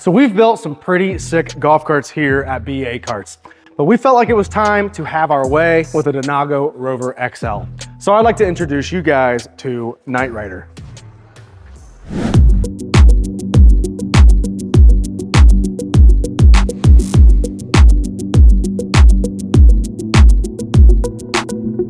So we've built some pretty sick golf carts here at BA Carts, but we felt like it was time to have our way with a Denago Rover XL. So I'd like to introduce you guys to Nightrider.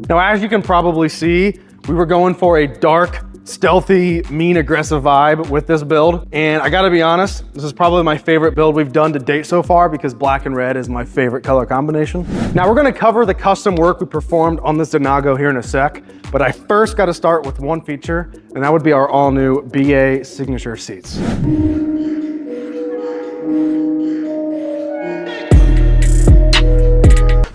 Now, as you can probably see, we were going for a dark, stealthy, mean, aggressive vibe with this build. And I gotta be honest, this is probably my favorite build we've done to date so far because black and red is my favorite color combination. Now we're gonna cover the custom work we performed on this Denago here in a sec, but I first gotta start with one feature, and that would be our all new BA signature seats.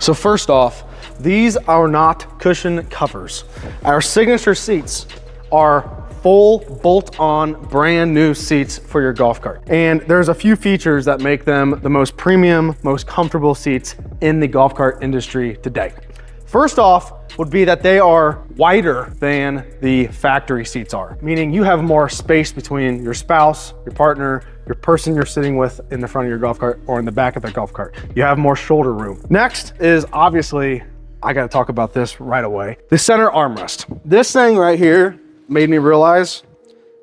So first off, these are not cushion covers. Our signature seats are full bolt-on brand new seats for your golf cart. And there's a few features that make them the most premium, most comfortable seats in the golf cart industry today. First off would be that they are wider than the factory seats are, meaning you have more space between your spouse, your partner, your person you're sitting with in the front of your golf cart or in the back of the golf cart. You have more shoulder room. Next is obviously, I gotta talk about this right away, the center armrest. This thing right here made me realize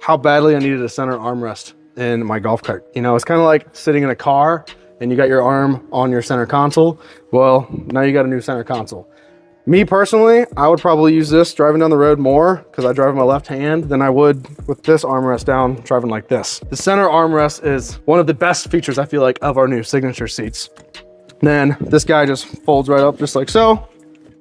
how badly I needed a center armrest in my golf cart. You know, it's kind of like sitting in a car and you got your arm on your center console. Well, now you got a new center console. Me personally, I would probably use this driving down the road more because I drive with my left hand than I would with this armrest down driving like this. The center armrest is one of the best features I feel like of our new signature seats. Then this guy just folds right up just like so,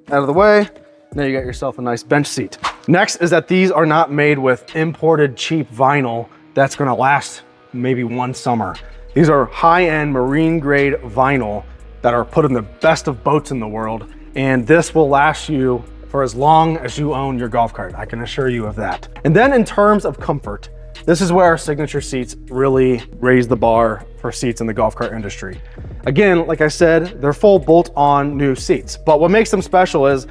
out of the way. Now you got yourself a nice bench seat. Next is that these are not made with imported cheap vinyl that's gonna last maybe one summer. These are high-end marine grade vinyl that are put in the best of boats in the world, and this will last you for as long as you own your golf cart. I can assure you of that. And then in terms of comfort, this is where our signature seats really raise the bar for seats in the golf cart industry. Again, like I said, they're full bolt-on new seats, but what makes them special is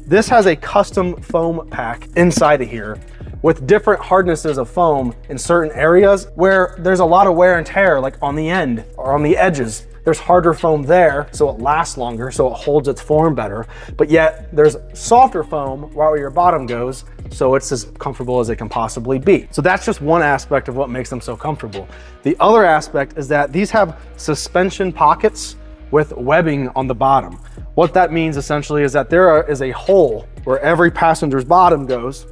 this has a custom foam pack inside of here with different hardnesses of foam in certain areas where there's a lot of wear and tear, like on the end or on the edges. There's harder foam there, so it lasts longer, so it holds its form better. But yet there's softer foam right where your bottom goes, so it's as comfortable as it can possibly be. So that's just one aspect of what makes them so comfortable. The other aspect is that these have suspension pockets with webbing on the bottom. What that means essentially is that there is a hole where every passenger's bottom goes,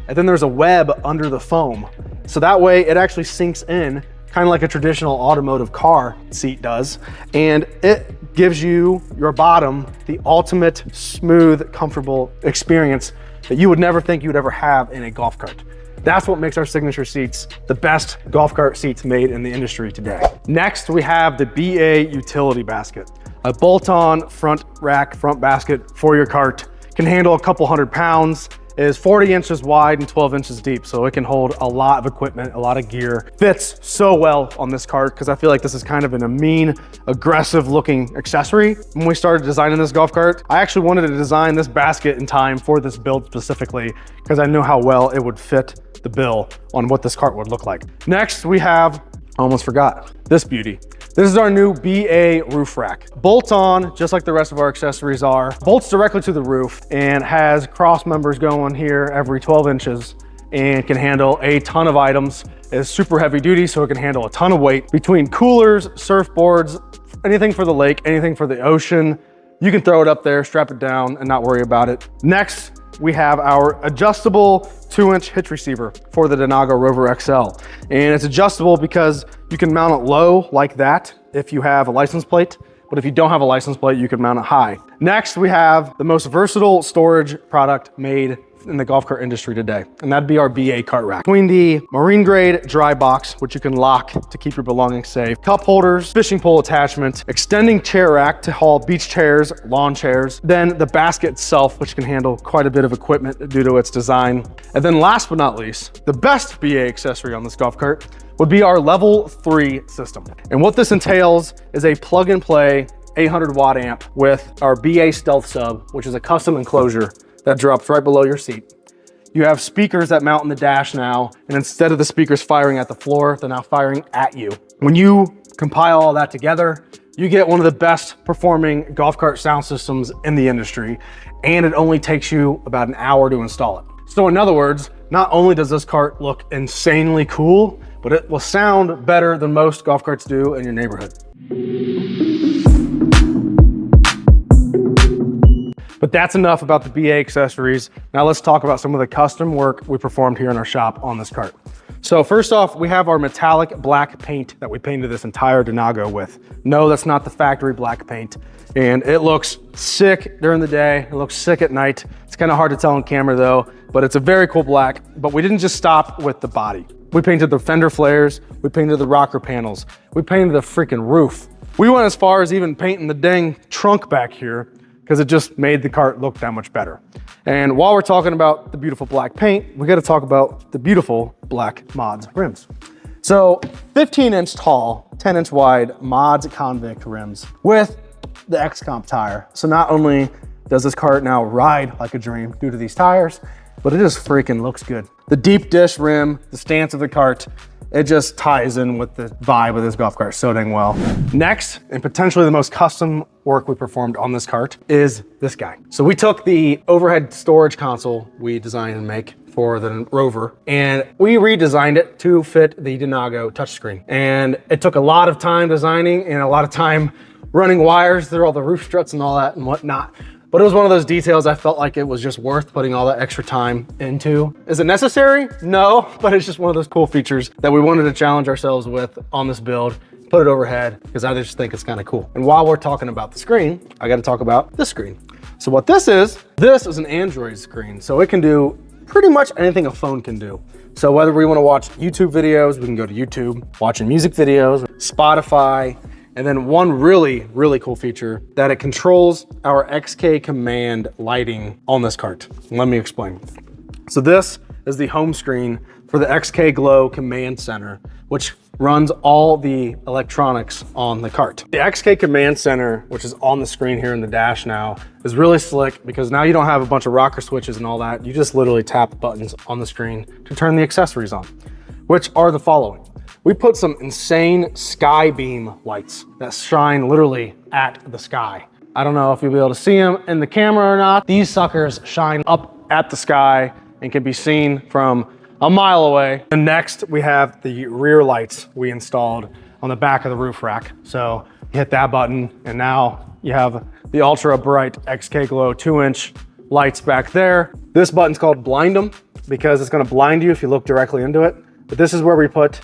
and then there's a web under the foam. So that way it actually sinks in, kind of like a traditional automotive car seat does, and it gives you, your bottom, the ultimate smooth, comfortable experience that you would never think you'd ever have in a golf cart. That's what makes our signature seats the best golf cart seats made in the industry today. Next, we have the BA utility basket. A bolt-on front rack, front basket for your cart. Can handle a couple 100 pounds, is 40 inches wide and 12 inches deep, so it can hold a lot of equipment, a lot of gear. Fits so well on this cart because I feel like this is kind of a mean, aggressive looking accessory. When we started designing this golf cart, I actually wanted to design this basket in time for this build specifically because I knew how well it would fit the bill on what this cart would look like. Next, we have, I almost forgot, this beauty. This is our new BA roof rack. Bolt on, just like the rest of our accessories are. Bolts directly to the roof and has cross members going here every 12 inches and can handle a ton of items. It's super heavy duty, so it can handle a ton of weight. Between coolers, surfboards, anything for the lake, anything for the ocean, you can throw it up there, strap it down, and not worry about it. Next, we have our adjustable 2-inch hitch receiver for the Denago Rover XL. And it's adjustable because you can mount it low like that if you have a license plate, but if you don't have a license plate, you can mount it high. Next, we have the most versatile storage product made in the golf cart industry today, and that'd be our BA cart rack. Between the marine grade dry box, which you can lock to keep your belongings safe, cup holders, fishing pole attachment, extending chair rack to haul beach chairs, lawn chairs, then the basket itself, which can handle quite a bit of equipment due to its design. And then last but not least, the best BA accessory on this golf cart would be our level 3 system. And what this entails is a plug and play 800 watt amp with our BA Stealth sub, which is a custom enclosure that drops right below your seat. You have speakers that mount in the dash now, and instead of the speakers firing at the floor, they're now firing at you. When you compile all that together, you get one of the best performing golf cart sound systems in the industry, and it only takes you about an hour to install it. So in other words, not only does this cart look insanely cool, but it will sound better than most golf carts do in your neighborhood. But that's enough about the BA accessories. Now let's talk about some of the custom work we performed here in our shop on this cart. So first off, we have our metallic black paint that we painted this entire Denago with. No, that's not the factory black paint. And it looks sick during the day. It looks sick at night. It's kind of hard to tell on camera though, but it's a very cool black. But we didn't just stop with the body. We painted the fender flares. We painted the rocker panels. We painted the freaking roof. We went as far as even painting the dang trunk back here, because it just made the cart look that much better. And while we're talking about the beautiful black paint, we gotta talk about the beautiful black Mods rims. So 15-inch tall, 10-inch wide Mods convict rims with the X-Comp tire. So not only does this cart now ride like a dream due to these tires, but it just freaking looks good. The deep dish rim, the stance of the cart, it just ties in with the vibe of this golf cart so dang well. Next, and potentially the most custom work we performed on this cart, is this guy. So we took the overhead storage console we designed and make for the Rover, and we redesigned it to fit the Denago touchscreen. And it took a lot of time designing and a lot of time running wires through all the roof struts and all that and whatnot. But it was one of those details I felt like it was just worth putting all that extra time into. Is it necessary? No, but it's just one of those cool features that we wanted to challenge ourselves with on this build, put it overhead, because I just think it's kind of cool. And while we're talking about the screen, I gotta talk about this screen. So what this is an Android screen. So it can do pretty much anything a phone can do. So whether we wanna watch YouTube videos, we can go to YouTube, watching music videos, Spotify, and then one really, really cool feature that it controls our XK command lighting on this cart. Let me explain. So this is the home screen for the XK Glow Command Center, which runs all the electronics on the cart. The XK Command Center, which is on the screen here in the dash now, is really slick because now you don't have a bunch of rocker switches and all that. You just literally tap buttons on the screen to turn the accessories on, which are the following. We put some insane sky beam lights that shine literally at the sky. I don't know if you'll be able to see them in the camera or not. These suckers shine up at the sky and can be seen from a mile away. And next we have the rear lights we installed on the back of the roof rack. So you hit that button and now you have the ultra bright XK Glow 2-inch lights back there. This button's called blind them because it's gonna blind you if you look directly into it. But this is where we put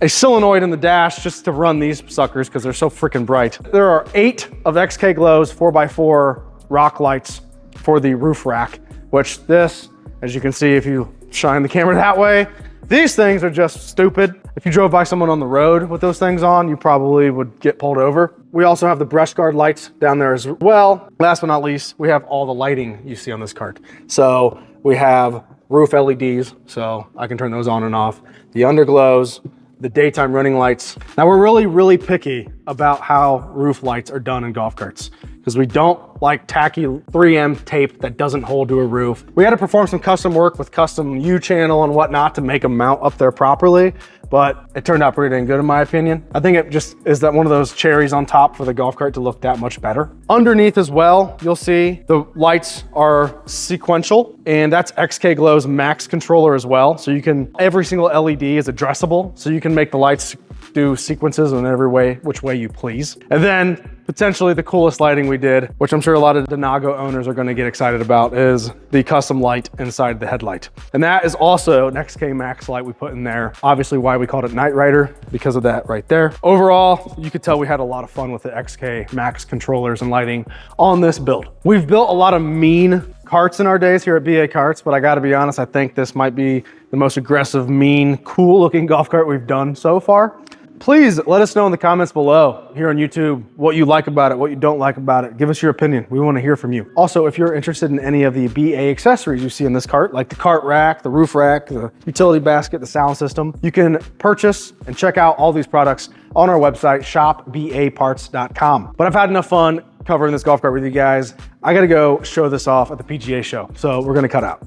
a solenoid in the dash just to run these suckers because they're so freaking bright. There are 8 of XK Glow's 4x4 rock lights for the roof rack, which this, as you can see if you shine the camera that way, these things are just stupid. If you drove by someone on the road with those things on, you probably would get pulled over. We also have the brush guard lights down there as well. Last but not least, we have all the lighting you see on this cart. So we have roof LEDs, so I can turn those on and off. The underglows, the daytime running lights. Now we're really, really picky about how roof lights are done in golf carts because we don't like tacky 3M tape that doesn't hold to a roof. We had to perform some custom work with custom U-channel and whatnot to make them mount up there properly, but it turned out pretty dang good in my opinion. I think it just is that one of those cherries on top for the golf cart to look that much better. Underneath as well, you'll see the lights are sequential, and that's XK Glow's max controller as well. So you can, every single LED is addressable, so you can make the lights do sequences in every way, which way you please. And then potentially the coolest lighting we did, which I'm sure a lot of Denago owners are gonna get excited about, is the custom light inside the headlight. And that is also an XK Max light we put in there. Obviously why we called it Nightrider, because of that right there. Overall, you could tell we had a lot of fun with the XK Max controllers and lighting on this build. We've built a lot of mean carts in our days here at BA Carts, but I gotta be honest, I think this might be the most aggressive, mean, cool looking golf cart we've done so far. Please let us know in the comments below here on YouTube what you like about it, what you don't like about it. Give us your opinion. We want to hear from you. Also, if you're interested in any of the BA accessories you see in this cart, like the cart rack, the roof rack, the utility basket, the sound system, you can purchase and check out all these products on our website, shopbaparts.com. But I've had enough fun covering this golf cart with you guys. I got to go show this off at the PGA show. So we're going to cut out.